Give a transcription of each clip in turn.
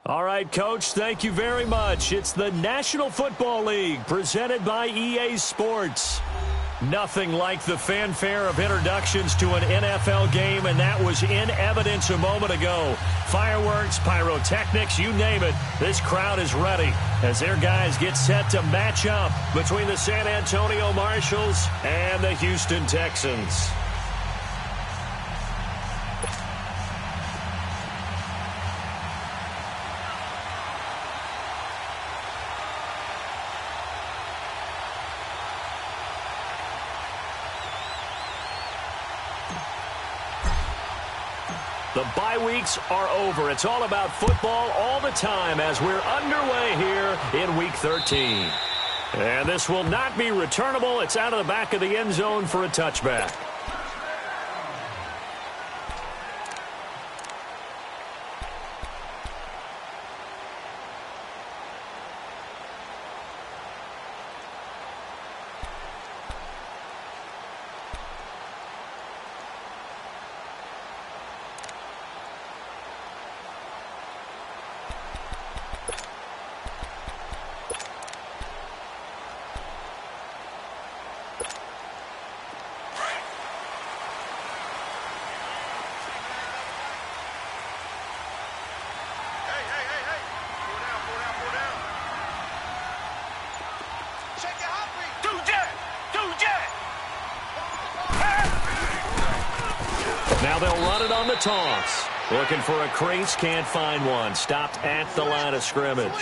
All right, Coach, thank you very much. It's the National Football League presented by EA Sports. Nothing like the fanfare of introductions to an NFL game, and that was in evidence a moment ago. Fireworks, pyrotechnics, you name it. This crowd is ready as their guys get set to match up between the San Antonio Marshals and the Houston Texans. The bye weeks are over. It's all about football all the time as we're underway here in Week 13. And this will not be returnable. It's out of the back of the end zone for a touchback. Now they'll run it on the toss. Looking for a crease, can't find one. Stopped at the line of scrimmage.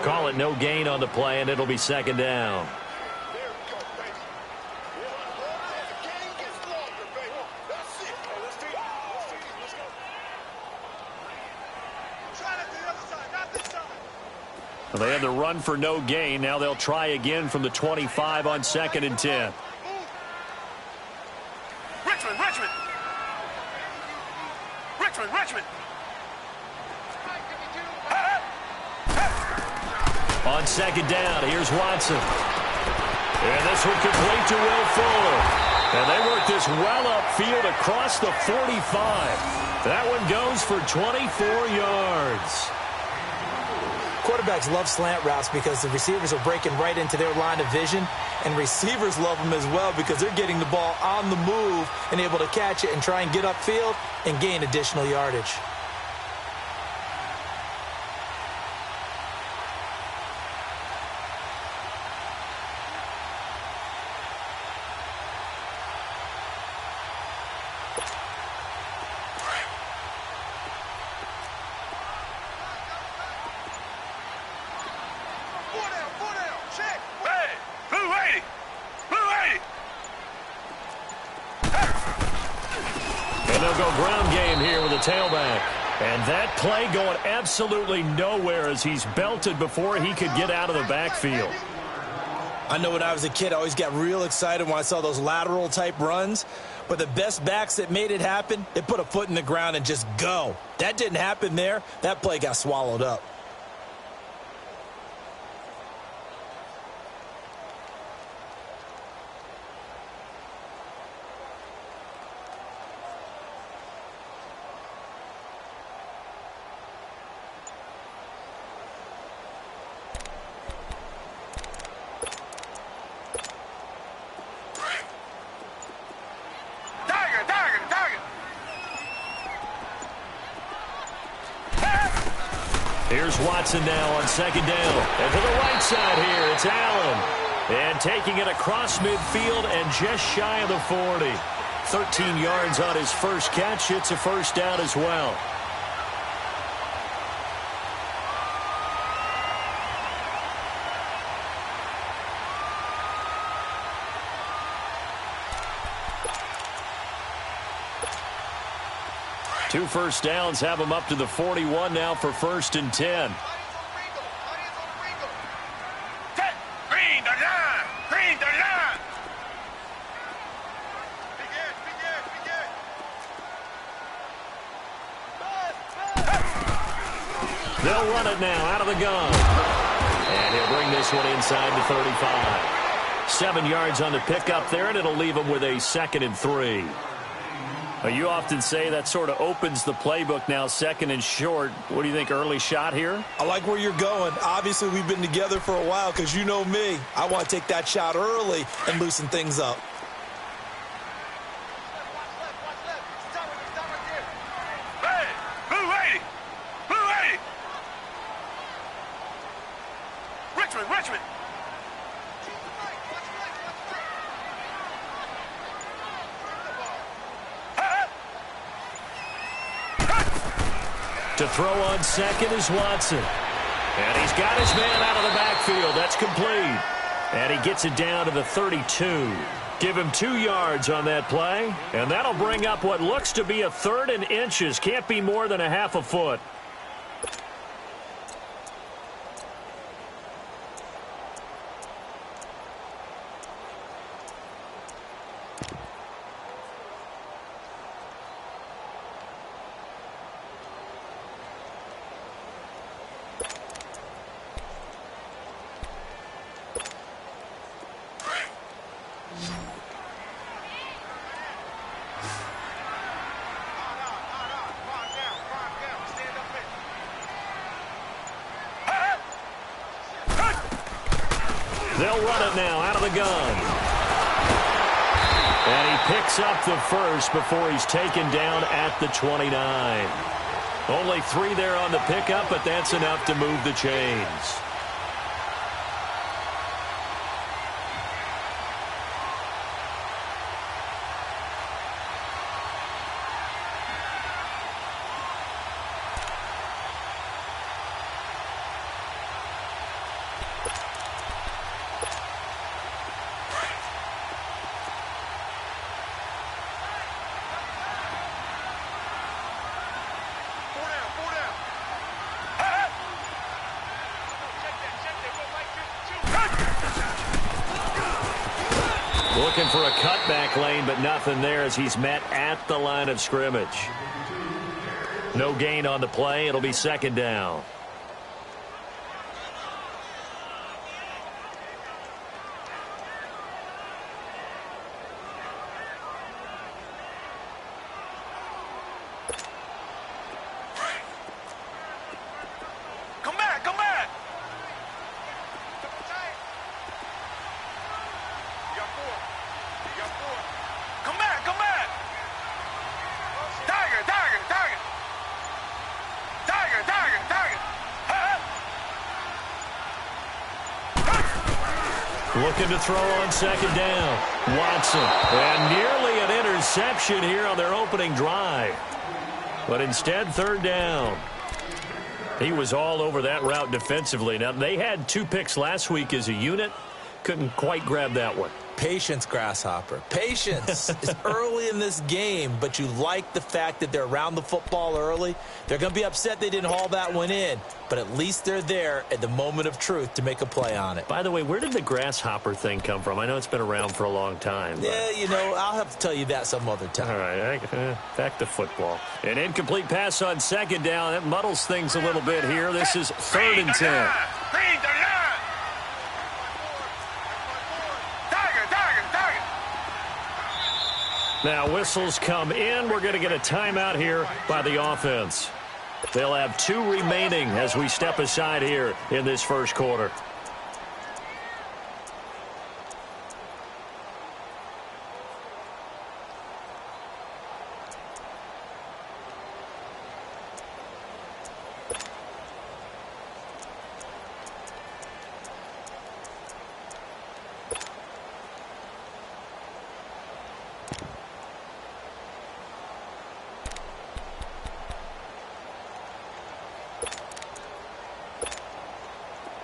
Call it no gain on the play, and it'll be second down. Well, they had the run for no gain. Now they'll try again from the 25 on 2nd and 10. Richmond. On 2nd down, here's Watson. And this one complete to Will Fuller. And they work this well upfield across the 45. That one goes for 24 yards. Quarterbacks love slant routes because the receivers are breaking right into their line of vision, and receivers love them as well because they're getting the ball on the move and able to catch it and try and get upfield and gain additional yardage. And they'll go ground game here with a tailback. And that play going absolutely nowhere as he's belted before he could get out of the backfield. I know when I was a kid, I always got real excited when I saw those lateral-type runs. But the best backs that made it happen, they put a foot in the ground and just go. That didn't happen there. That play got swallowed up. Here's Watson now on 2nd down. And to the right side here, it's Allen. And taking it across midfield and just shy of the 40. 13 yards on his first catch. It's a first down as well. Two first downs have him up to the 41 now for 1st and 10. They'll run it now out of the gun. And he'll bring this one inside the 35. 7 yards on the pickup there, and it'll leave him with a 2nd and 3. Well, you often say that sort of opens the playbook now, second and short. What do you think, early shot here? I like where you're going. Obviously, we've been together for a while because you know me. I want to take that shot early and loosen things up. Richmond. To throw on second is Watson. And he's got his man out of the backfield. That's complete. And he gets it down to the 32. Give him 2 yards on that play. And that'll bring up what looks to be a 3rd and inches. Can't be more than a half a foot. They'll run it now out of the gun. And he picks up the first before he's taken down at the 29. Only 3 there on the pickup, but that's enough to move the chains. Looking for a cutback lane, but nothing there as he's met at the line of scrimmage. No gain on the play. It'll be second down. Looking to throw on second down. Watson. And nearly an interception here on their opening drive. But instead, 3rd down. He was all over that route defensively. Now, they had 2 picks last week as a unit. Couldn't quite grab that one. Patience, Grasshopper. Patience. It's early in this game, but you like the fact that they're around the football early. They're going to be upset they didn't haul that one in, but at least they're there at the moment of truth to make a play on it. By the way, where did the grasshopper thing come from? I know it's been around for a long time. But... yeah, you know, I'll have to tell you that some other time. All right, back to football. An incomplete pass on second down. That muddles things a little bit here. This is 3rd and 10. Now whistles come in. We're going to get a timeout here by the offense. They'll have 2 remaining as we step aside here in this first quarter.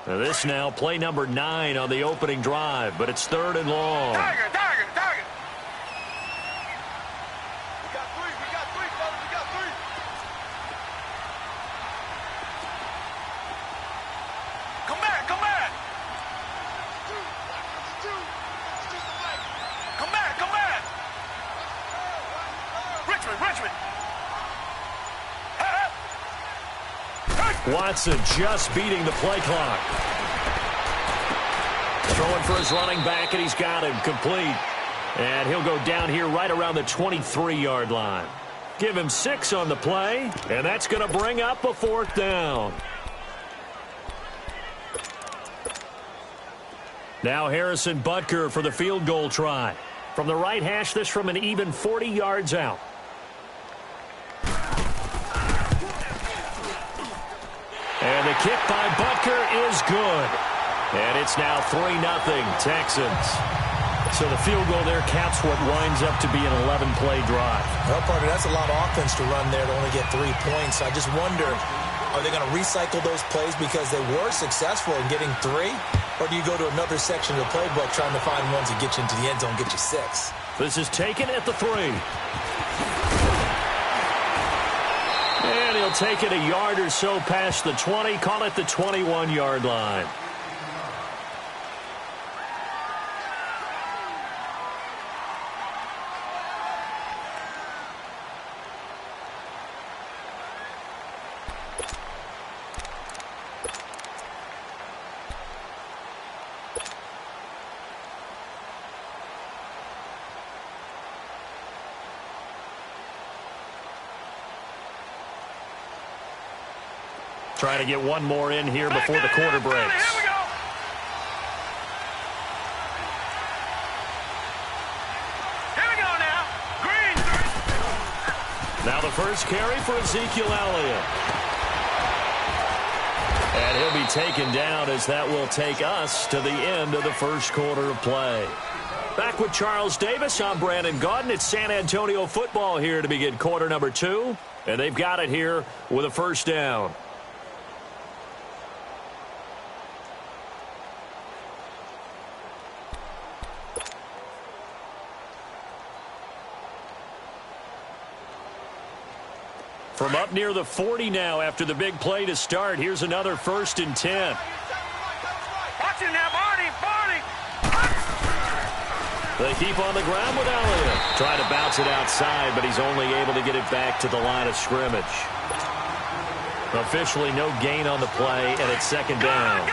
Now this now play number 9 on the opening drive, but it's 3rd and long. Tiger. We got 3, fellas, we got 3. Come back. Come back. Richmond. Watson just beating the play clock. Throwing for his running back, and he's got him complete. And he'll go down here right around the 23-yard line. Give him 6 on the play, and that's going to bring up a 4th down. Now Harrison Butker for the field goal try. From the right hash, this from an even 40 yards out. And the kick by Butker is good. And it's now 3-0 Texans. So the field goal there caps what winds up to be an 11-play drive. Well, partner, that's a lot of offense to run there to only get 3 points. I just wonder, are they going to recycle those plays because they were successful in getting 3? Or do you go to another section of the playbook trying to find ones that get you into the end zone, get you 6? This is taken at the 3. And he'll take it a yard or so past the 20, call it the 21-yard line. Trying to get one more in here before the quarter breaks. Here we go. Here we go now. Green. Now the first carry for Ezekiel Elliott. And he'll be taken down as that will take us to the end of the first quarter of play. Back with Charles Davis, I'm Brandon Gaudin. It's San Antonio football here to begin quarter number 2. And they've got it here with a first down. From up near the 40 now after the big play to start. Here's another 1st and 10. Watch it now, Barney. They keep on the ground with Elliott. Trying to bounce it outside, but he's only able to get it back to the line of scrimmage. Officially no gain on the play, and it's 2nd down.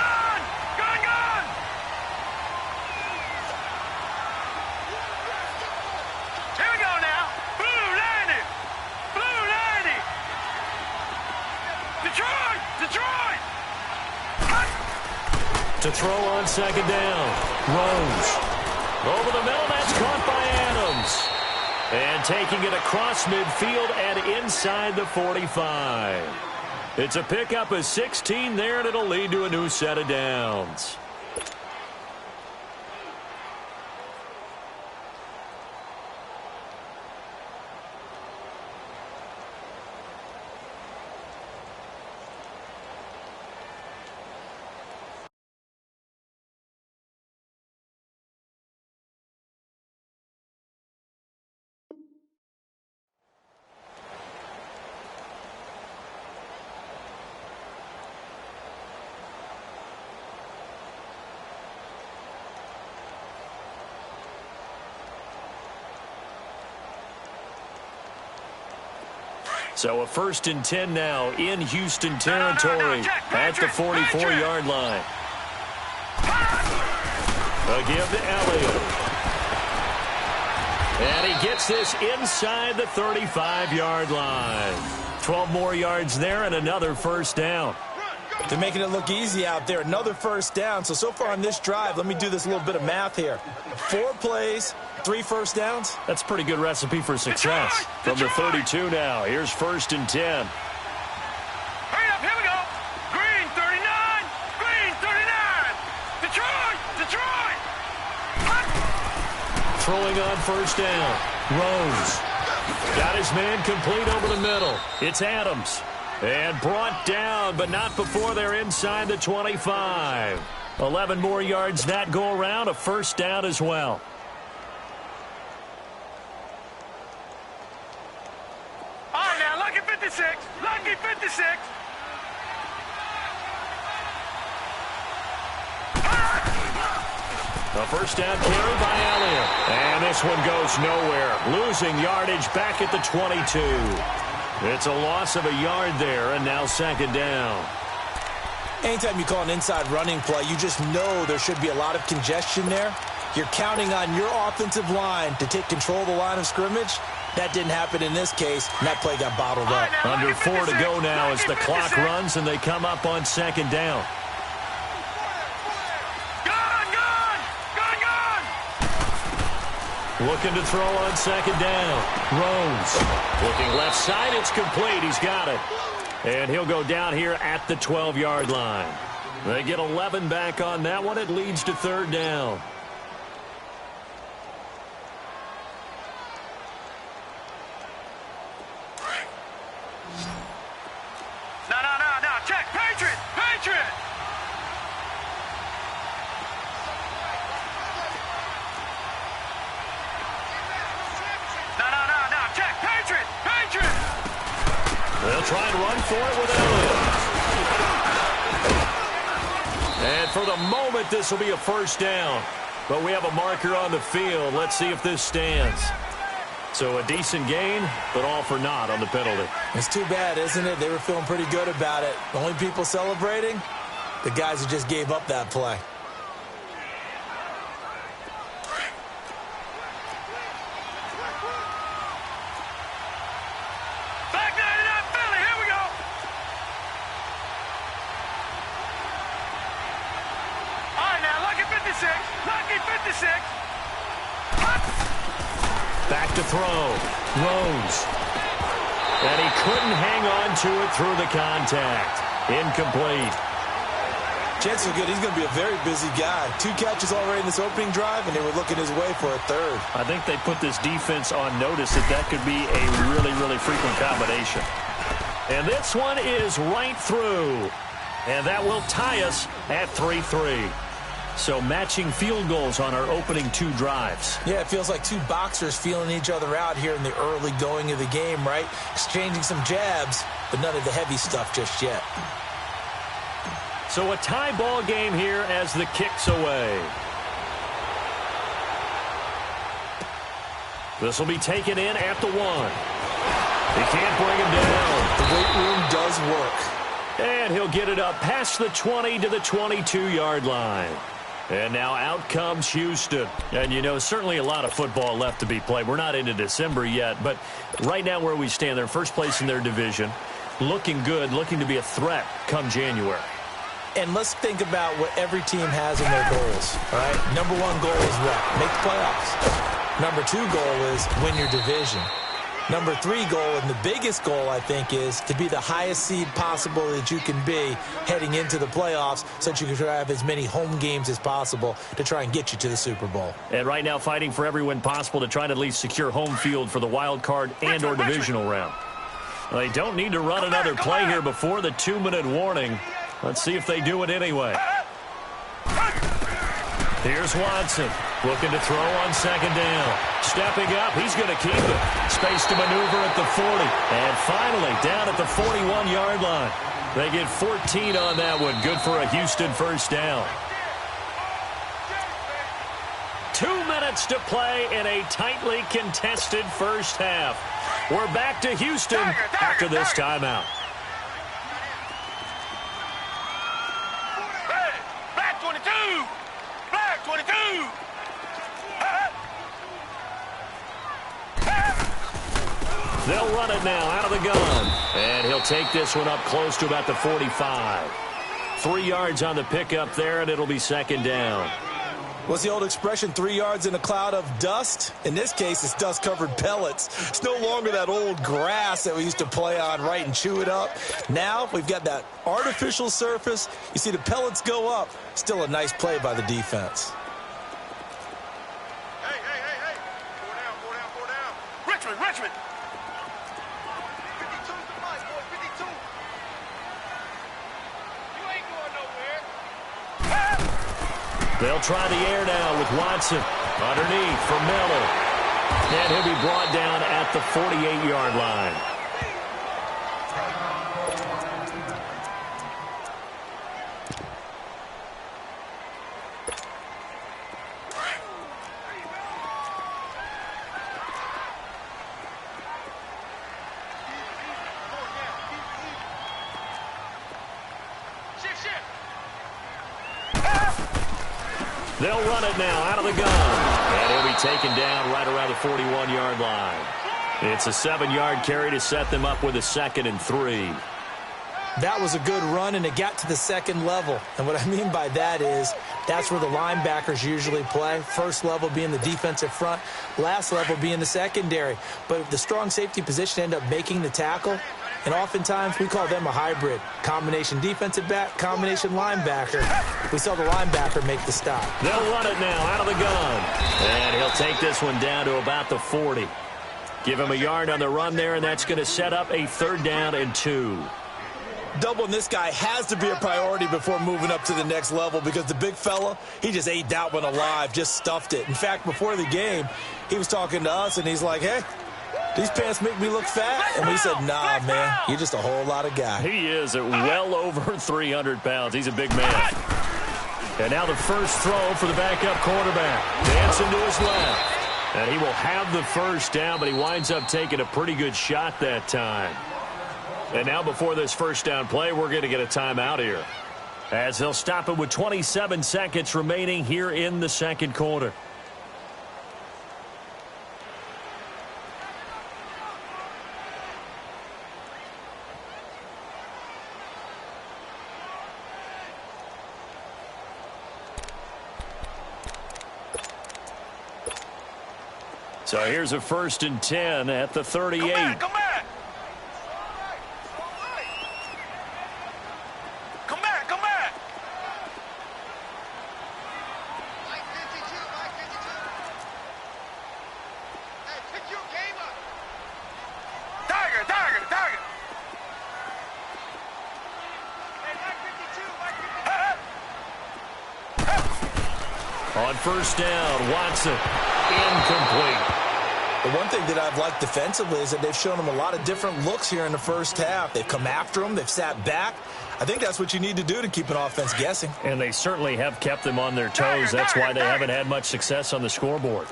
To throw on 2nd down. Rose. Over the middle, that's caught by Adams. And taking it across midfield and inside the 45. It's a pickup of 16 there, and it'll lead to a new set of downs. So a 1st and 10 now in Houston territory at the 44-yard line. A give to Elliott. And he gets this inside the 35-yard line. 12 more yards there and another 1st down. They're making it look easy out there. Another 1st down. So far on this drive, let me do this little bit of math here. 4 plays, 3 1st downs. That's a pretty good recipe for success. From the 32 now, here's 1st and 10. Hurry up, here we go. Green 39, Green 39. Detroit. Throwing on 1st down. Rose. Got his man complete over the middle. It's Adams. And brought down, but not before they're inside the 25. 11 more yards that go around, a 1st down as well. All right, now, lucky 56. Lucky 56. A 1st down carry by Elliott. And this one goes nowhere. Losing yardage back at the 22. It's a loss of a yard there, and now 2nd down. Anytime you call an inside running play, you just know there should be a lot of congestion there. You're counting on your offensive line to take control of the line of scrimmage. That didn't happen in this case, and that play got bottled up. Under 4 to go now as the clock runs, and they come up on second down. Looking to throw on second down. Rose. Looking left side. It's complete. He's got it. And he'll go down here at the 12-yard line. They get 11 back on that one. It leads to third down. No. Check. Patriot. No. Check. Patriot. They'll try and run for it with Elliott. And for the moment, this will be a first down. But we have a marker on the field. Let's see if this stands. So a decent gain, but all for naught on the penalty. It's too bad, isn't it? They were feeling pretty good about it. The only people celebrating, the guys who just gave up that play. Back 99 Philly. Here we go. All right, now, lucky 56. Lucky 56. Back to throw. Rose. And he couldn't hang on to it through the contact. Incomplete. Chances are good he's going to be a very busy guy. 2 catches already in this opening drive, and they were looking his way for a third. I think they put this defense on notice that could be a really frequent combination. And this one is right through. And that will tie us at 3-3. So matching field goals on our opening 2 drives. Yeah, it feels like 2 boxers feeling each other out here in the early going of the game, right? Exchanging some jabs, but none of the heavy stuff just yet. So a tie ball game here as the kick's away. This will be taken in at the 1. He can't bring him down. The weight room does work. And he'll get it up past the 20 to the 22-yard line. And now out comes Houston. And, you know, certainly a lot of football left to be played. We're not into December yet, but right now where we stand, they're first place in their division. Looking good, looking to be a threat come January. And let's think about what every team has in their goals, all right? Number 1 goal is what? Make the playoffs. Number 2 goal is win your division. Number 3 goal, and the biggest goal, I think, is to be the highest seed possible that you can be heading into the playoffs so that you can have as many home games as possible to try and get you to the Super Bowl. And right now fighting for every win possible to try to at least secure home field for the wild card and or divisional round. Well, they don't need to run another play here before the 2-minute warning. Let's see if they do it anyway. Here's Watson. Looking to throw on second down. Stepping up, he's going to keep it. Space to maneuver at the 40. And finally, down at the 41-yard line. They get 14 on that one. Good for a Houston first down. 2 minutes to play in a tightly contested first half. We're back to Houston after this timeout. Black 22. Black 22. They'll run it now out of the gun. And he'll take this one up close to about the 45. 3 yards on the pickup there, and it'll be second down. What's the old expression, 3 yards in a cloud of dust? In this case, it's dust-covered pellets. It's no longer that old grass that we used to play on, right, and chew it up. Now we've got that artificial surface. You see the pellets go up. Still a nice play by the defense. Hey. Four down. Richmond. 52's the mic, boy. 52. You ain't going nowhere. They'll try the air now with Watson. Underneath for Miller. And he'll be brought down at the 48-yard line. They'll run it now out of the gun. And he'll be taken down right around the 41-yard line. It's a 7-yard carry to set them up with a 2nd and 3. That was a good run, and it got to the second level. And what I mean by that is that's where the linebackers usually play. First level being the defensive front, last level being the secondary. But the strong safety position ended up making the tackle, and oftentimes we call them a hybrid. Combination defensive back, combination linebacker. We saw the linebacker make the stop. They'll run it now out of the gun. And he'll take this one down to about the 40. Give him a yard on the run there, and that's going to set up a 3rd down and 2. Doubling this guy has to be a priority before moving up to the next level because the big fella, he just ate that one alive, just stuffed it. In fact, before the game, he was talking to us, and he's like, hey, these pants make me look fat. And we said, nah, man, you're just a whole lot of guy. He is at well over 300 pounds. He's a big man. And now the first throw for the backup quarterback. Dancing to his left. And he will have the first down, but he winds up taking a pretty good shot that time. And now before this first down play, we're going to get a timeout here, as they'll stop it with 27 seconds remaining here in the second quarter. So here's a 1st and 10 at the 38. Come back. On first down, Watson, incomplete. The one thing that I've liked defensively is that they've shown him a lot of different looks here in the first half. They've come after him. They've sat back. I think that's what you need to do to keep an offense guessing. And they certainly have kept them on their toes. That's why they haven't had much success on the scoreboard.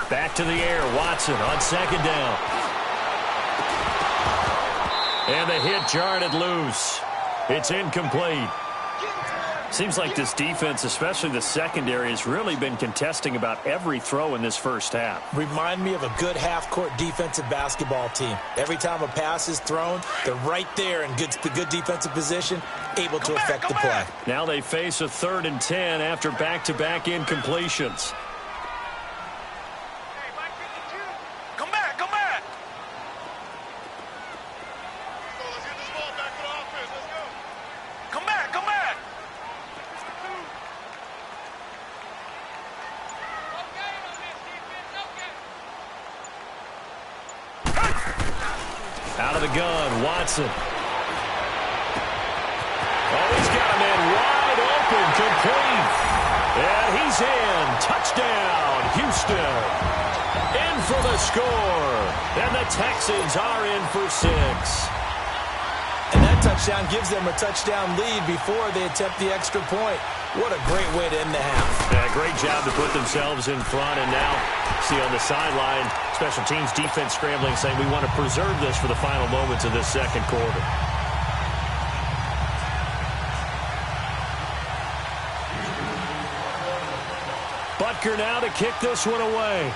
Back to the air, Watson on 2nd down. And the hit jarred it loose. It's incomplete. Seems like this defense, especially the secondary, has really been contesting about every throw in this first half. Remind me of a good half-court defensive basketball team. Every time a pass is thrown, they're right there in good defensive position, able to affect the play. Now they face a 3rd and 10 after back-to-back incompletions. Out of the gun, Watson. Oh, he's got a man wide open, complete. And he's in. Touchdown, Houston. In for the score. And the Texans are in for 6. And that touchdown gives them a touchdown lead before they attempt the extra point. What a great way to end the half. Yeah, great job to put themselves in front. And now, see on the sideline, special teams defense scrambling, saying we want to preserve this for the final moments of this second quarter. Butker now to kick this one away.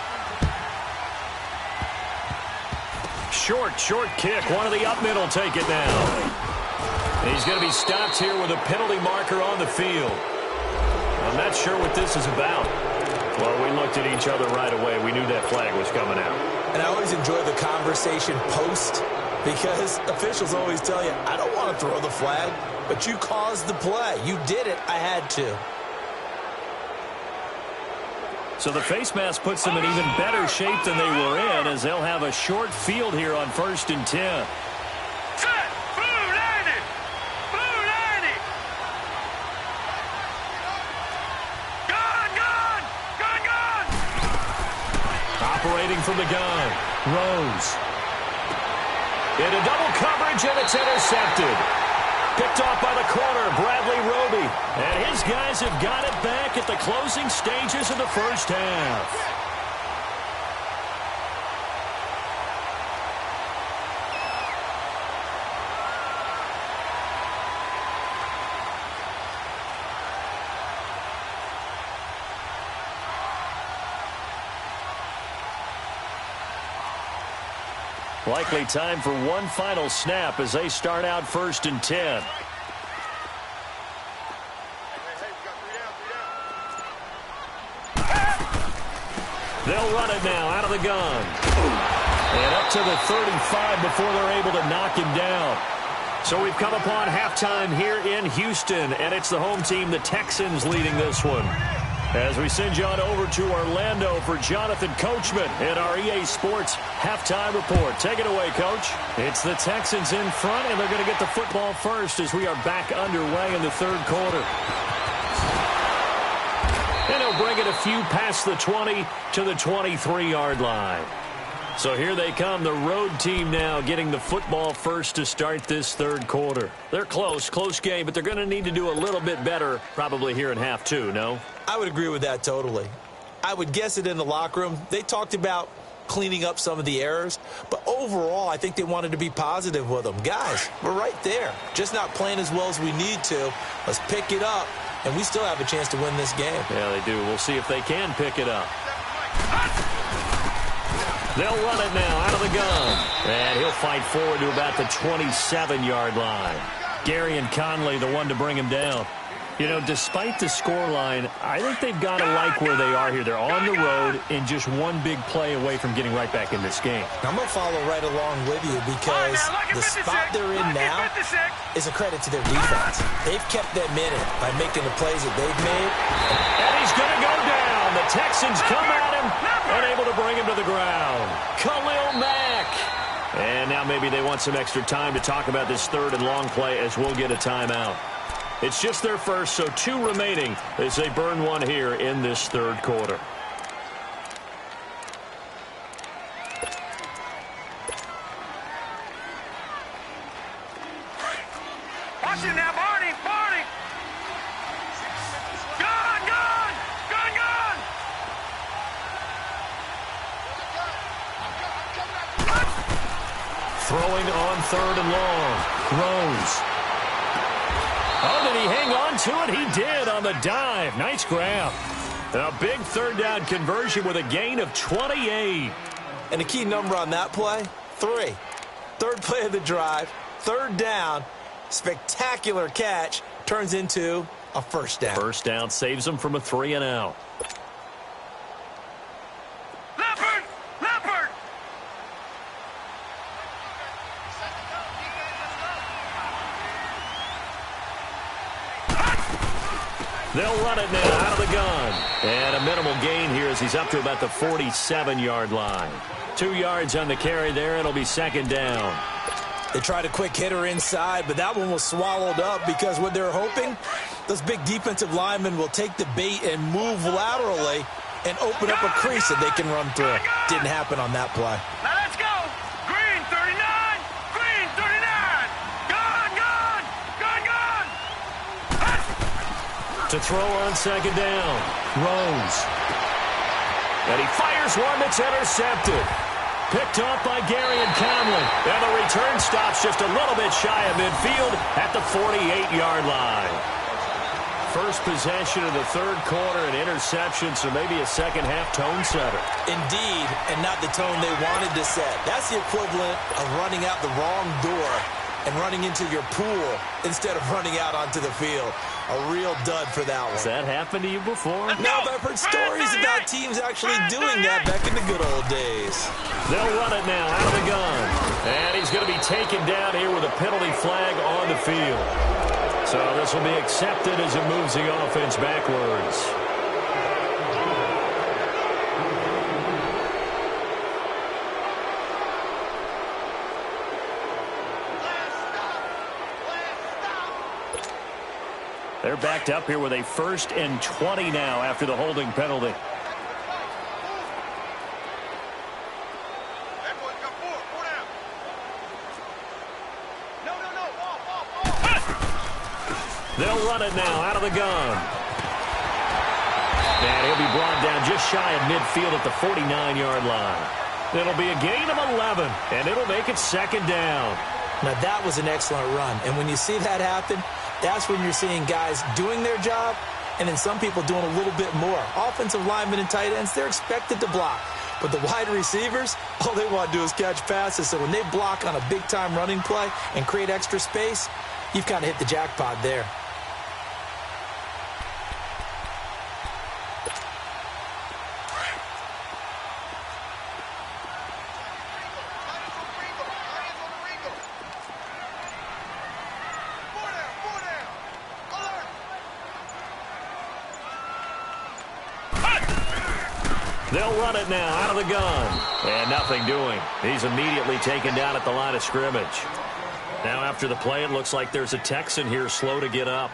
Short kick. One of the up middle take it now. And he's going to be stopped here with a penalty marker on the field. I'm not sure what this is about. Well, we looked at each other right away. We knew that flag was coming out. And I always enjoy the conversation post because officials always tell you, I don't want to throw the flag, but you caused the play. You did it. I had to. So the face mask puts them in even better shape than they were in, as they'll have a short field here on 1st and 10. Operating from the gun, Rose. Into double coverage, and it's intercepted. Picked off by the corner, Bradley Roby. And his guys have got it back at the closing stages of the first half. Likely time for one final snap as they start out 1st and 10. They'll run it now out of the gun. And up to the 35 before they're able to knock him down. So we've come upon halftime here in Houston, and it's the home team, the Texans, leading this one. As we send you on over to Orlando for Jonathan Coachman in our EA Sports halftime report. Take it away, Coach. It's the Texans in front, and they're going to get the football first as we are back underway in the third quarter. And he'll bring it a few past the 20 to the 23-yard line. So here they come, the road team now getting the football first to start this third quarter. They're close game, but they're going to need to do a little bit better probably here in half two, no? I would agree with that totally. I would guess it in the locker room. They talked about cleaning up some of the errors, but overall I think they wanted to be positive with them. Guys, we're right there. Just not playing as well as we need to. Let's pick it up, and we still have a chance to win this game. Yeah, they do. We'll see if they can pick it up. They'll run it now out of the gun. And he'll fight forward to about the 27-yard line. Gary and Conley, the one to bring him down. You know, despite the scoreline, I think they've got to like where they are here. They're on the road and just one big play away from getting right back in this game. I'm going to follow right along with you because the spot they're in now is a credit to their defense. They've kept them in it by making the plays that they've made. And he's going to go down. The Texans come at him, unable to bring him to the ground. Khalil Mack. And now maybe they want some extra time to talk about this third and long play as we'll get a timeout. It's just their first, so 2 remaining as they burn one here in this third quarter. Watch it now, Barney! Barney! Gun! Gun! Gun! Gun! Throwing on 3rd and long. Throws. Oh, did he hang on to it? He did on the dive. Nice grab. A big third down conversion with a gain of 28. And the key number on that play, 3. Third play of the drive, 3rd down, spectacular catch, turns into a first down. First down saves them from a 3 and out. Leopard! Leopard! They'll run it now out of the gun. And a minimal gain here as he's up to about the 47-yard line. 2 yards on the carry there. It'll be 2nd down. They tried a quick hitter inside, but that one was swallowed up because what they're hoping, those big defensive linemen will take the bait and move laterally and open up a crease that they can run through. Didn't happen on that play. Now let's go! Green 39! Green 39! Gun! Gun! Gun! Gun! To throw on 2nd down. Throws. And he fires one that's intercepted. Picked off by Gary and Conley. And the return stops just a little bit shy of midfield at the 48-yard line. First possession of the third quarter, an interception, so maybe a second-half tone setter. Indeed, and not the tone they wanted to set. That's the equivalent of running out the wrong door and running into your pool instead of running out onto the field. A real dud for that one. Has that happened to you before? No, but I've heard stories about teams actually doing that back in the good old days. They'll run it now out of the gun. And he's going to be taken down here with a penalty flag on the field. So this will be accepted as it moves the offense backwards. They're backed up here with a 1st and 20 now after the holding penalty. They'll run it now out of the gun. And he'll be brought down just shy of midfield at the 49-yard line. It'll be a gain of 11, and it'll make it second down. Now, that was an excellent run. And when you see that happen, that's when you're seeing guys doing their job and then some people doing a little bit more. Offensive linemen and tight ends, they're expected to block. But the wide receivers, all they want to do is catch passes. So when they block on a big-time running play and create extra space, you've kind of hit the jackpot there. They'll run it now out of the gun. And nothing doing. He's immediately taken down at the line of scrimmage. Now after the play, it looks like there's a Texan here slow to get up.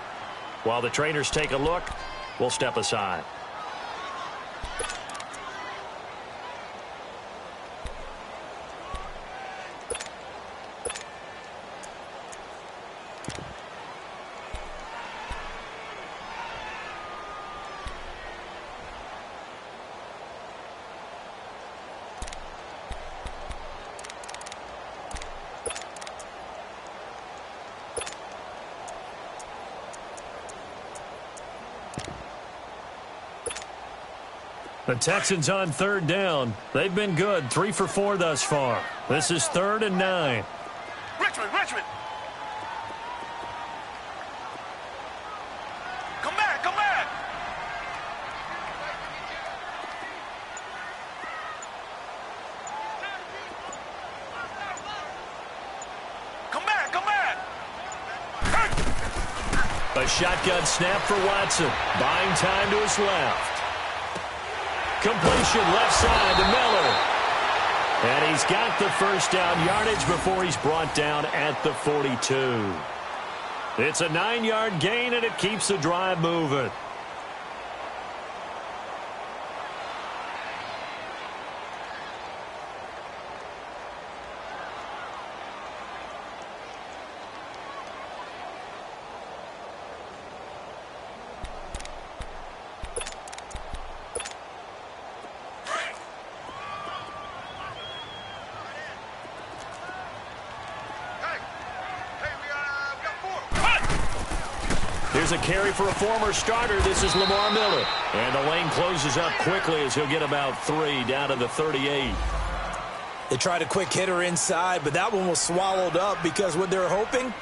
While the trainers take a look, we'll step aside. The Texans on third down. They've been good, 3 for 4 thus far. This is 3rd and 9. Richmond! Come back! Come back! A shotgun snap for Watson. Buying time to his left. Completion left side to Miller. And he's got the first down yardage before he's brought down at the 42. It's a 9-yard gain, and it keeps the drive moving. Here's a carry for a former starter. This is Lamar Miller. And the lane closes up quickly as he'll get about 3 down to the 38. They tried a quick hitter inside, but that one was swallowed up because what they're hoping,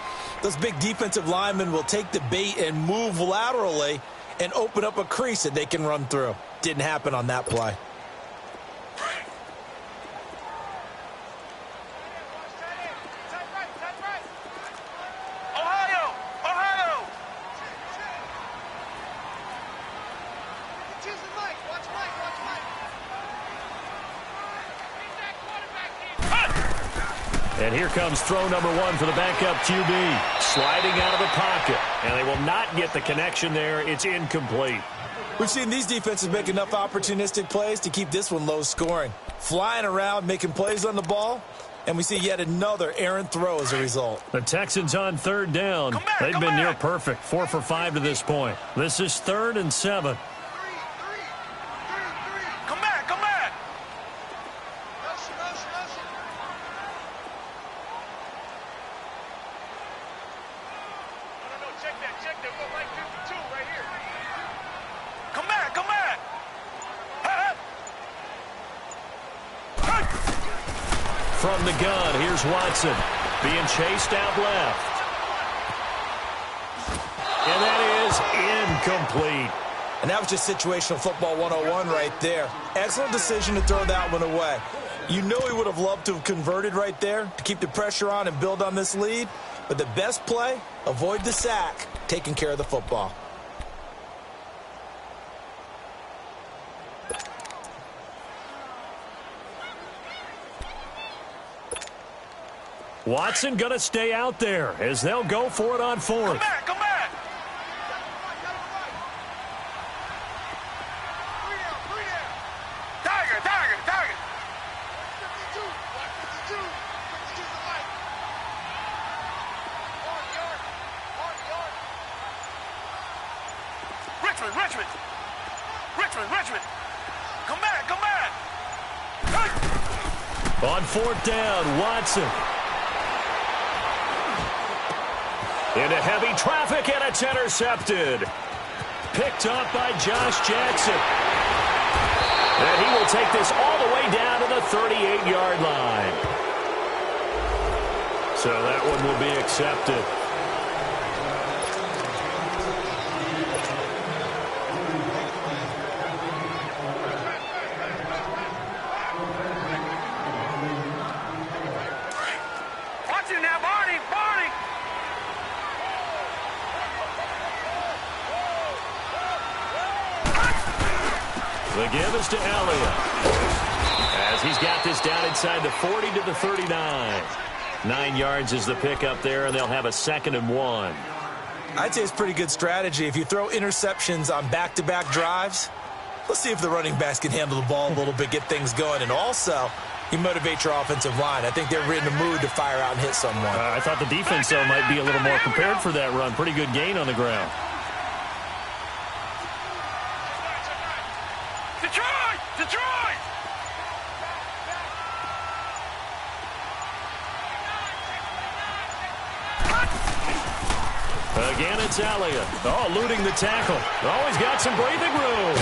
those big defensive linemen will take the bait and move laterally and open up a crease that they can run through. Didn't happen on that play. And here comes throw number 1 for the backup QB. Sliding out of the pocket. And they will not get the connection there. It's incomplete. We've seen these defenses make enough opportunistic plays to keep this one low scoring. Flying around, making plays on the ball. And we see yet another errant throw as a result. The Texans on third down. They've been near perfect. 4 for 5 to this point. This is 3rd and 7. From the gun, here's Watson. Being chased out left. And that is incomplete. And that was just situational football 101 right there. Excellent decision to throw that one away. You know he would have loved to have converted right there to keep the pressure on and build on this lead. But the best play, avoid the sack, taking care of the football. Watson going to stay out there as they'll go for it on 4th. Come back. Tiger. Richmond. Richmond. Come back. On fourth down, Watson. Into heavy traffic, and it's intercepted. Picked up by Josh Jackson. And he will take this all the way down to the 38-yard line. So that one will be accepted. Watch it now, Barney. The give is to Elliott. As he's got this down inside the 40 to the 39. 9 yards is the pickup there, and they'll have a 2nd and 1. I'd say it's pretty good strategy. If you throw interceptions on back-to-back drives, let's see if the running backs can handle the ball a little bit, get things going. And also, you motivate your offensive line. I think they're in the mood to fire out and hit someone. I thought the defense, though, might be a little more prepared for that run. Pretty good gain on the ground. Detroit! Again, it's Elliott. Oh, eluding the tackle. Always got some breathing room.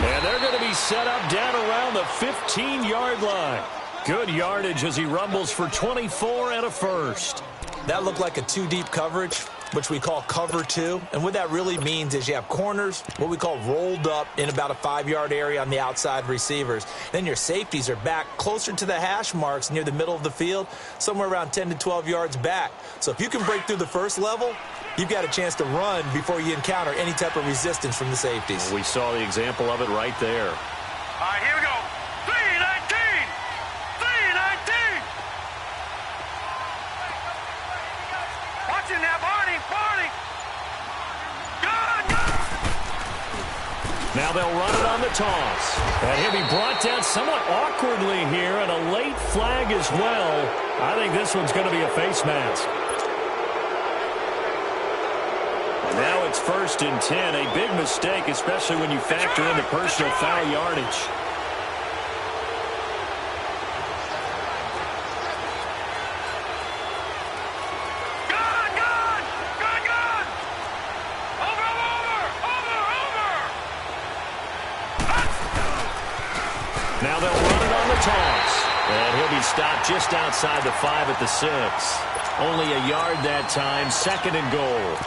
And they're going to be set up down around the 15-yard line. Good yardage as he rumbles for 24 and a first. That looked like a two-deep coverage, which we call cover two. And what that really means is you have corners, what we call rolled up in about a 5-yard area on the outside receivers. Then your safeties are back closer to the hash marks near the middle of the field, somewhere around 10 to 12 yards back. So if you can break through the first level, you've got a chance to run before you encounter any type of resistance from the safeties. We saw the example of it right there. All right, here we go. 319. Watch it now, Barney. Good. Now they'll run it on the toss. And he'll be brought down somewhat awkwardly here, and a late flag as well. I think this one's going to be a face mask. Now it's 1st and 10. A big mistake, especially when you factor in the personal foul yardage. Good. Over. Now they'll run it on the toss. And he'll be stopped just outside the 5 at the 6. Only a yard that time, 2nd and goal.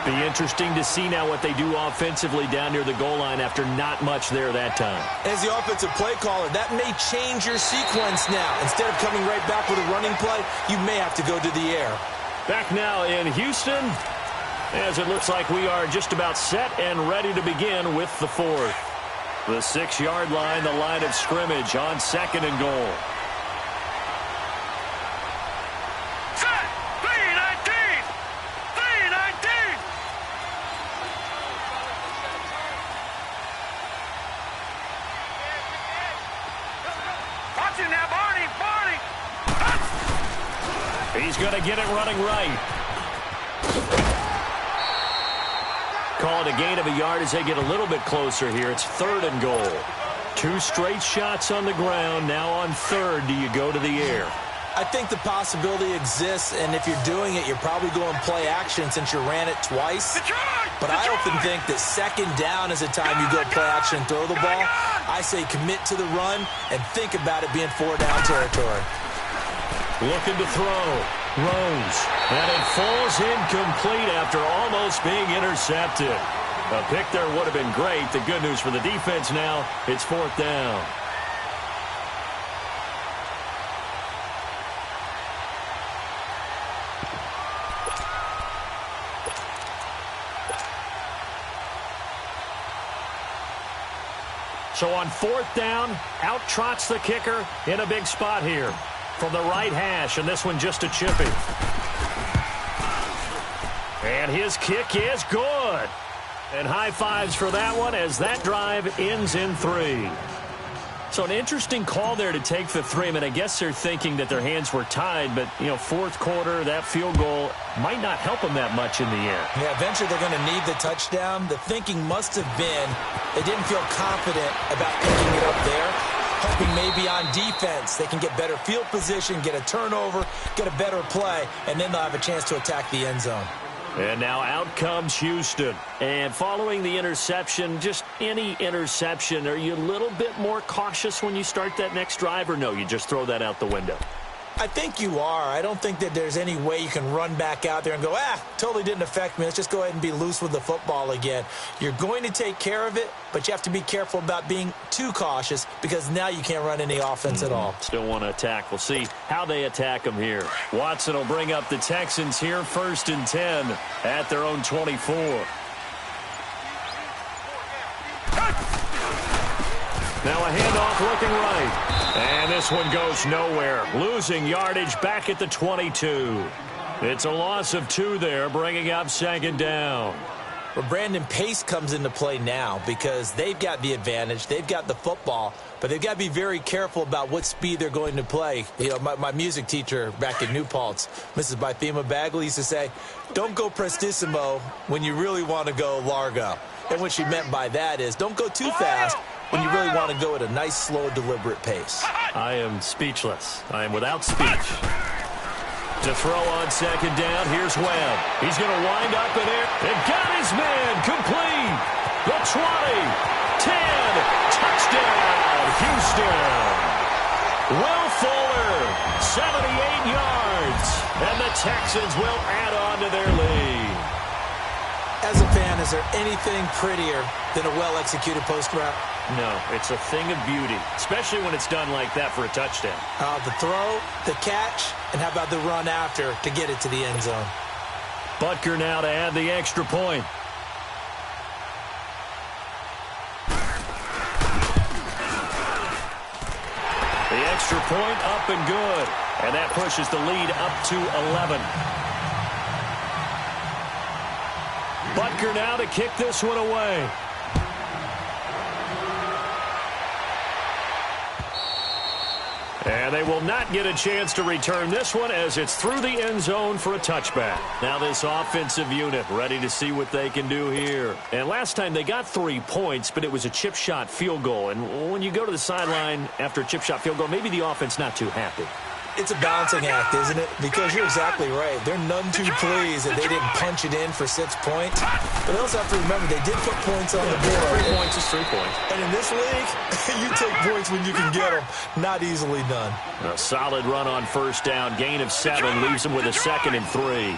Be interesting to see now what they do offensively down near the goal line after not much there that time. As the offensive play caller, that may change your sequence now. Instead of coming right back with a running play, you may have to go to the air. Back now in Houston, as it looks like we are just about set and ready to begin with the 4th. The 6-yard line, the line of scrimmage on 2nd and goal. He's going to get it running right. Call it a gain of a yard as they get a little bit closer here. It's 3rd and goal. 2 straight shots on the ground. Now on 3rd, do you go to the air? I think the possibility exists, and if you're doing it, you're probably going play action since you ran it twice. But I often think that 2nd down is the time you go play action and throw the ball. I say commit to the run and think about it being 4-down territory. Looking to throw. Rose. And it falls incomplete after almost being intercepted. A pick there would have been great. The good news for the defense now, it's 4th down. So on 4th down, out trots the kicker in a big spot here. From the right hash, and this one just a chippy. And his kick is good. And high fives for that one as that drive ends in 3. So an interesting call there to take the 3. I mean, I guess they're thinking that their hands were tied, but, you know, fourth quarter, that field goal might not help them that much in the end. Yeah, eventually they're going to need the touchdown. The thinking must have been they didn't feel confident about picking it up there, hoping maybe on defense they can get better field position, get a turnover, get a better play, and then they'll have a chance to attack the end zone. And now out comes Houston. And following the interception, just any interception, are you a little bit more cautious when you start that next drive, or no, you just throw that out the window? I think you are. I don't think that there's any way you can run back out there and go, totally didn't affect me. Let's just go ahead and be loose with the football again. You're going to take care of it, but you have to be careful about being too cautious because now you can't run any offense at all. Still want to attack. We'll see how they attack them here. Watson will bring up the Texans here, 1st and 10 at their own 24. Now a handoff looking right. And this one goes nowhere. Losing yardage back at the 22. It's a loss of 2 there, bringing up 2nd down. Well, Brandon, pace comes into play now because they've got the advantage. They've got the football, but they've got to be very careful about what speed they're going to play. You know, my music teacher back in New Paltz, Mrs. Bythema Bagley, used to say, don't go prestissimo when you really want to go largo. And what she meant by that is don't go too fast when you really want to go at a nice, slow, deliberate pace. I am speechless. I am without speech. To throw on 2nd down, here's Webb. He's going to wind up in there. And got his man complete. The 20, 10, touchdown, Houston. Will Fuller, 78 yards. And the Texans will add on to their lead. As a fan, is there anything prettier than a well-executed post route? No, it's a thing of beauty, especially when it's done like that for a touchdown. The throw, the catch, and how about the run after to get it to the end zone? Butker now to add the extra point. The extra point up and good. And that pushes the lead up to 11. Butker now to kick this one away. And they will not get a chance to return this one as it's through the end zone for a touchback. Now this offensive unit ready to see what they can do here. And last time they got 3 points, but it was a chip shot field goal. And when you go to the sideline after a chip shot field goal, maybe the offense not too happy. It's a balancing act, isn't it? Because you're exactly right. They're none too pleased that they didn't punch it in for 6 points. But they also have to remember they did put points on the board. 3 points is 3 points. And in this league, you take points when you can get them. Not easily done. A solid run on 1st down. Gain of 7 leaves them with a 2nd and 3.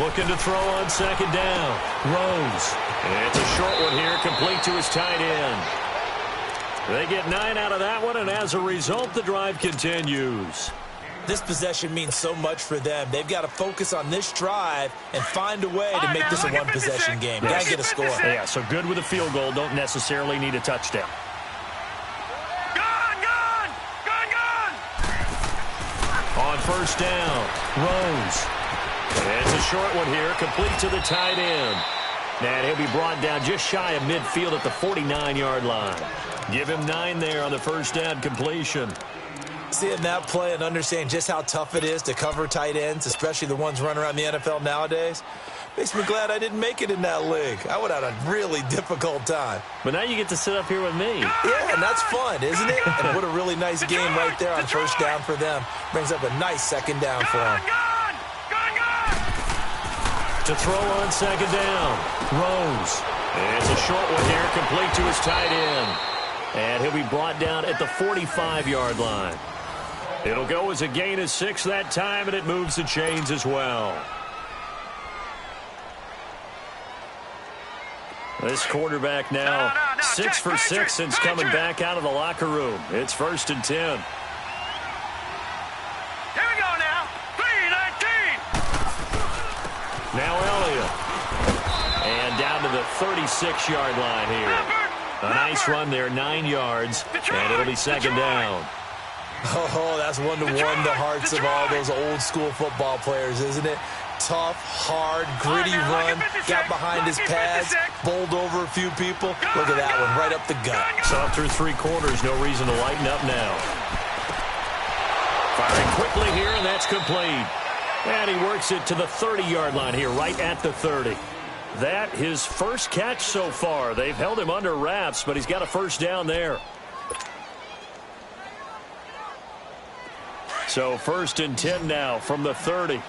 Looking to throw on 2nd down. Rose. And it's a short one here, complete to his tight end. They get 9 out of that one, and as a result, the drive continues. This possession means so much for them. They've got to focus on this drive and find a way to make this a one-possession game. Got to get a score. Yeah, so good with a field goal. Don't necessarily need a touchdown. On 1st down, Rose. And it's a short one here, complete to the tight end. And he'll be brought down just shy of midfield at the 49-yard line. Give him 9 there on the 1st down completion. Seeing that play and understanding just how tough it is to cover tight ends, especially the ones running around the NFL nowadays, makes me glad I didn't make it in that league. I would have had a really difficult time. But now you get to sit up here with me. Yeah, and that's fun, isn't it? And what a really nice game right there on 1st down for them. Brings up a nice 2nd down for them. To throw on 2nd down, Rose. And it's a short one here, complete to his tight end. And he'll be brought down at the 45-yard line. It'll go as a gain of 6 that time, and it moves the chains as well. This quarterback now 6 for 6 since coming back out of the locker room. It's 1st and 10. Here we go now. 3-19. Now Elliott. And down to the 36-yard line here. A nice run there, 9 yards, and it'll be 2nd down. Oh, that's one-to-one the hearts of all those old-school football players, isn't it? tough, hard, gritty run. Got behind his pads, bowled over a few people. Look at that one, right up the gut. So up through 3 quarters, no reason to lighten up now. Firing quickly here, and that's complete. And he works it to the 30-yard line here, right at the 30. That his first catch so far. They've held him under wraps, but he's got a first down there. So 1st and 10 now from the 30.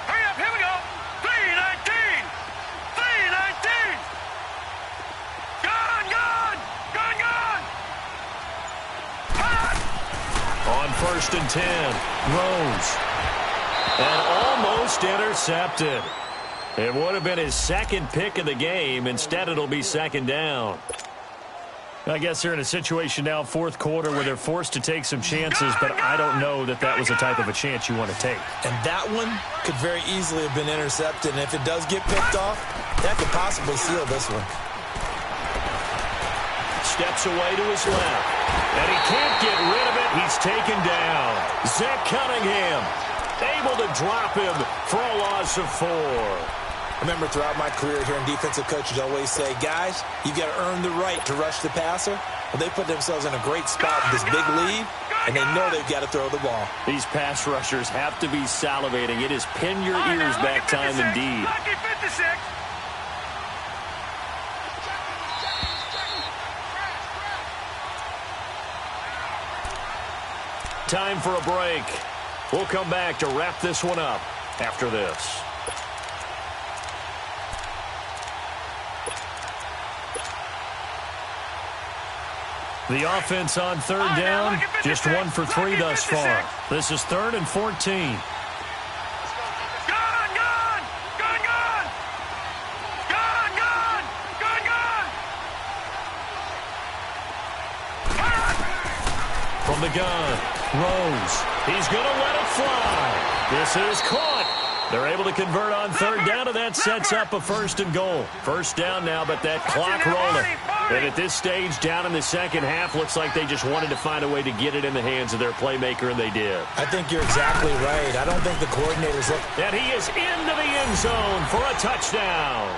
Hurry up, here we go. 319. 319. On 1st and 10, Rose. And almost intercepted. It would have been his 2nd pick of the game. Instead, it'll be 2nd down. I guess they're in a situation now, 4th quarter, where they're forced to take some chances, but I don't know that that was the type of a chance you want to take. And that one could very easily have been intercepted, and if it does get picked off, that could possibly seal this one. Steps away to his left, and he can't get rid of it. He's taken down. Zach Cunningham able to drop him for a loss of 4. I remember throughout my career hearing defensive coaches always say, guys, you got to earn the right to rush the passer. Well, they put themselves in a great spot with this big lead, and they know they've got to throw the ball. These pass rushers have to be salivating. It is pin your ears back time indeed. Time for a break. We'll come back to wrap this one up after this. The offense on 3rd down, just 1 for 3 thus far. This is 3rd and 14. From the gun, Rose. He's going to let it fly. This is caught. They're able to convert on 3rd down, and that sets up a 1st and goal. 1st down now, but that clock rolling. And at this stage, down in the 2nd half, looks like they just wanted to find a way to get it in the hands of their playmaker, and they did. I think you're exactly right. I don't think the coordinators look. And he is into the end zone for a touchdown.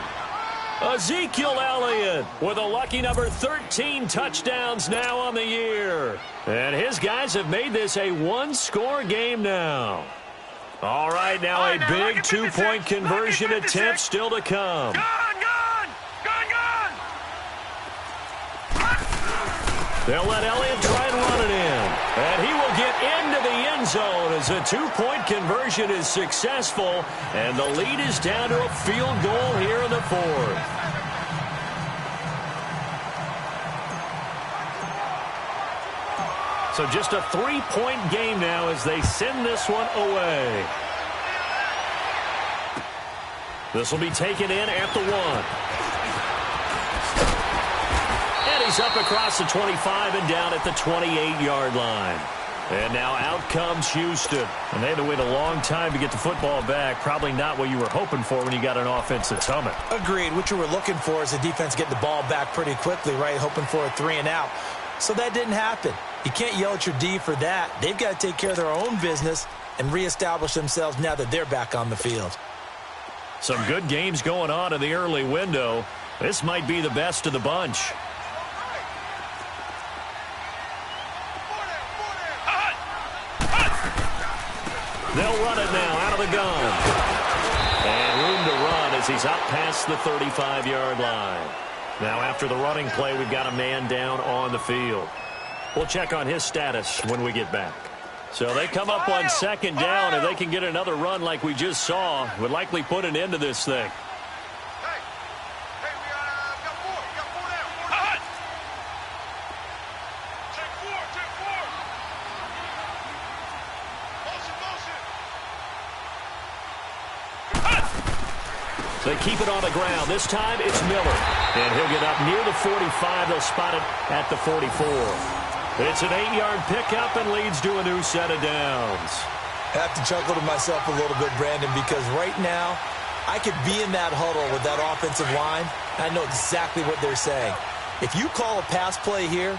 Ezekiel Elliott with a lucky number 13 touchdowns now on the year. And his guys have made this a 1-score game now. All right, now a big 2-point conversion attempt still to come. They'll let Elliott try and run it in. And he will get into the end zone as a 2-point conversion is successful. And the lead is down to a field goal here in the 4th. So just a 3-point game now as they send this one away. This will be taken in at the 1. And he's up across the 25 and down at the 28-yard line. And now out comes Houston. And they had to wait a long time to get the football back. Probably not what you were hoping for when you got an offense that's humming. Agreed. What you were looking for is the defense getting the ball back pretty quickly, right? Hoping for a 3 and out. So that didn't happen. You can't yell at your D for that. They've got to take care of their own business and reestablish themselves now that they're back on the field. Some good games going on in the early window. This might be the best of the bunch. They'll run it now out of the gun. And room to run as he's out past the 35-yard line. Now after the running play, we've got a man down on the field. We'll check on his status when we get back. So they come up on 2nd down, and they can get another run like we just saw. Would likely put an end to this thing. They keep it on the ground. This time it's Miller. And he'll get up near the 45. They'll spot it at the 44. It's an 8-yard pickup and leads to a new set of downs. I have to chuckle to myself a little bit, Brandon, because right now I could be in that huddle with that offensive line. And I know exactly what they're saying. If you call a pass play here,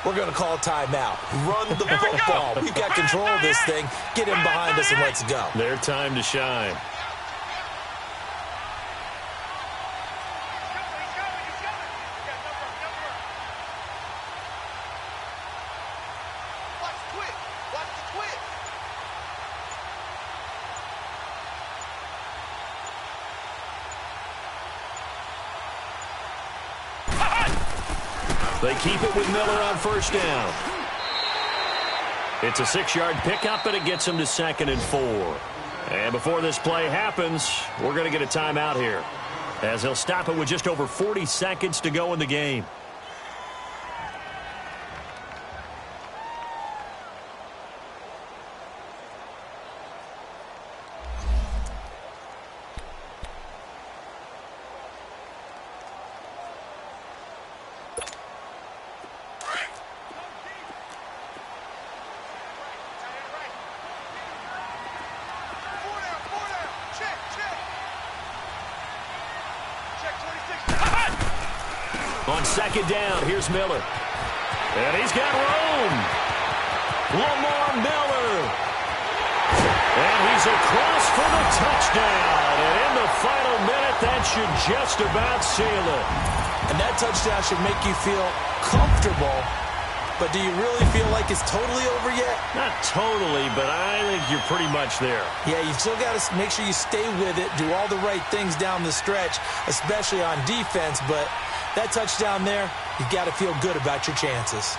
we're going to call a timeout. Run the football. We've got control of this thing. Get him behind us and let's go. Their time to shine. They keep it with Miller on first down. It's a 6-yard pickup, and it gets him to 2nd and 4. And before this play happens, we're going to get a timeout here, as he'll stop it with just over 40 seconds to go in the game. On 2nd down, here's Miller. And he's got room. Lamar Miller. And he's across for the touchdown. And in the final minute, that should just about seal it. And that touchdown should make you feel comfortable. But do you really feel like it's totally over yet? Not totally, but I think you're pretty much there. Yeah, you still got to make sure you stay with it, do all the right things down the stretch, especially on defense. But that touchdown there, you've got to feel good about your chances.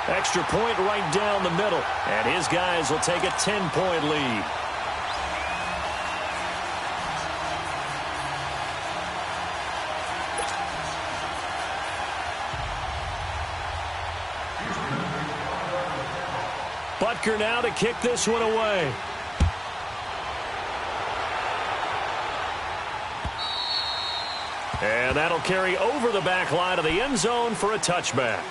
Extra point right down the middle. And his guys will take a 10-point lead. Butker now to kick this one away. And that'll carry over the back line of the end zone for a touchback.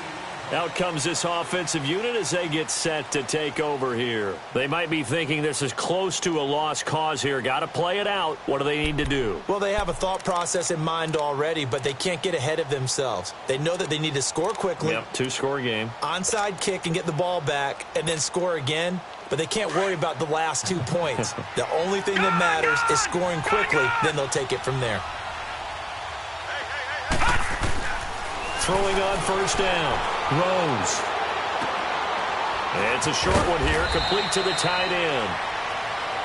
Out comes this offensive unit as they get set to take over here. They might be thinking this is close to a lost cause here. Got to play it out. What do they need to do? Well, they have a thought process in mind already, but they can't get ahead of themselves. They know that they need to score quickly. Yep, 2-score game. Onside kick and get the ball back and then score again. But they can't worry about the last 2 points. The only thing that matters is scoring quickly. Then they'll take it from there. Throwing on first down. Rose. It's a short one here, complete to the tight end.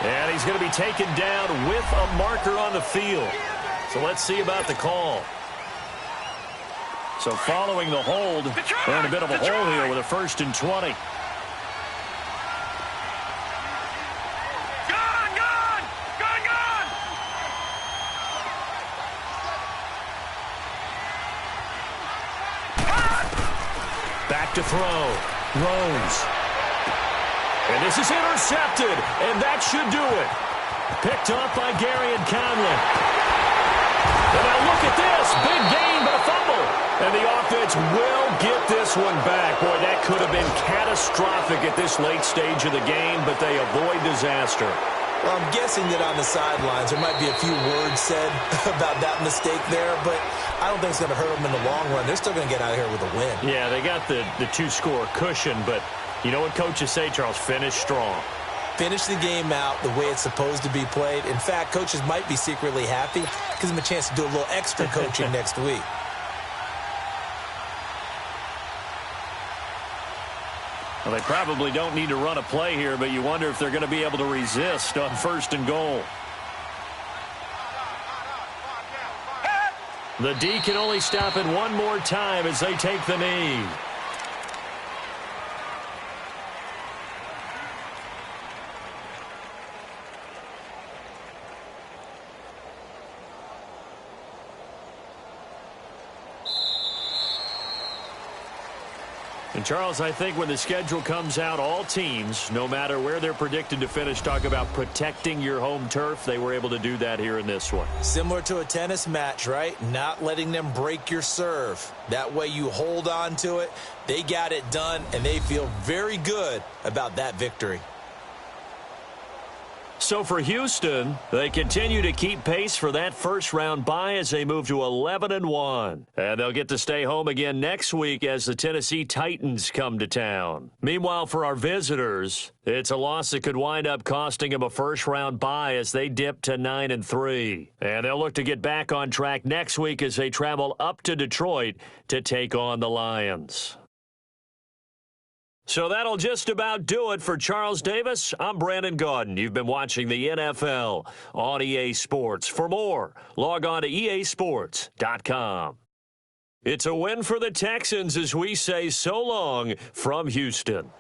And he's going to be taken down with a marker on the field. So let's see about the call. So following the hold, they're in a bit of a hole here with a 1st and 20. Back to throw. Rose. And this is intercepted, and that should do it. Picked off by Gary and Conlon. And now look at this. Big gain, but a fumble. And the offense will get this one back. Boy, that could have been catastrophic at this late stage of the game, but they avoid disaster. Well, I'm guessing that on the sidelines there might be a few words said about that mistake there, but I don't think it's going to hurt them in the long run. They're still going to get out of here with a win. Yeah, they got the 2-score cushion, but you know what coaches say, Charles? Finish strong. Finish the game out the way it's supposed to be played. In fact, coaches might be secretly happy. Gives them a chance to do a little extra coaching next week. Well, they probably don't need to run a play here, but you wonder if they're going to be able to resist on 1st and goal. The D can only stop it one more time as they take the knee. And, Charles, I think when the schedule comes out, all teams, no matter where they're predicted to finish, talk about protecting your home turf. They were able to do that here in this one. Similar to a tennis match, right? Not letting them break your serve. That way you hold on to it. They got it done, and they feel very good about that victory. So for Houston, they continue to keep pace for that first-round bye as they move to 11-1. And they'll get to stay home again next week as the Tennessee Titans come to town. Meanwhile, for our visitors, it's a loss that could wind up costing them a first-round bye as they dip to 9-3. And they'll look to get back on track next week as they travel up to Detroit to take on the Lions. So that'll just about do it for Charles Davis. I'm Brandon Gaudin. You've been watching the NFL on EA Sports. For more, log on to easports.com. It's a win for the Texans as we say so long from Houston.